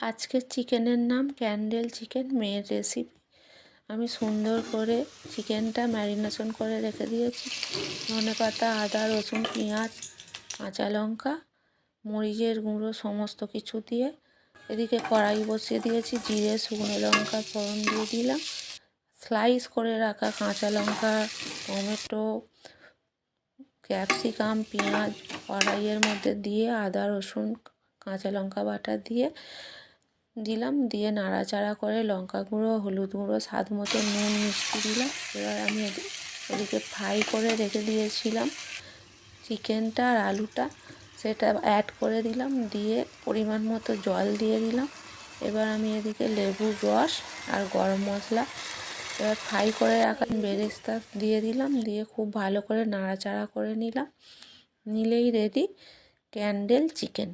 আজকের চিকেনের নাম ক্যান্ডেল চিকেন, মেয়ের রেসিপি। আমি সুন্দর করে চিকেনটা ম্যারিনেশন করে রেখে দিয়েছি। ধনেপাতা, আদা, রসুন, পেঁয়াজ, কাঁচা লঙ্কা, মরিচের গুঁড়ো সমস্ত কিছু দিয়ে এদিকে কড়াই বসিয়ে দিয়েছি। জিরে, শুকনো লঙ্কা ফোড়ন দিয়ে দিলাম। স্লাইস করে রাখা কাঁচা লঙ্কা, টমেটো, ক্যাপসিকাম, পেঁয়াজ কড়াইয়ের মধ্যে দিয়ে আদা, রসুন, কাঁচা লঙ্কা বাটা দিলাম। দিয়ে নাড়াচাড়া করে লঙ্কা গুঁড়ো, হলুদ গুঁড়ো, স্বাদ মতো নুন, মিষ্টি দিলাম। এবার আমি এদিকে ফ্রাই করে রেখে দিয়েছিলাম চিকেনটা আর আলুটা, সেটা অ্যাড করে দিলাম। দিয়ে পরিমাণ মতো জল দিয়ে দিলাম। এবার আমি এদিকে লেবুর রস আর গরম মশলা, এবার ফ্রাই করে রাখা বেরেস্তা দিয়ে দিলাম। দিয়ে খুব ভালো করে নাড়াচাড়া করে নিলেই রেডি ক্যান্ডেল চিকেন।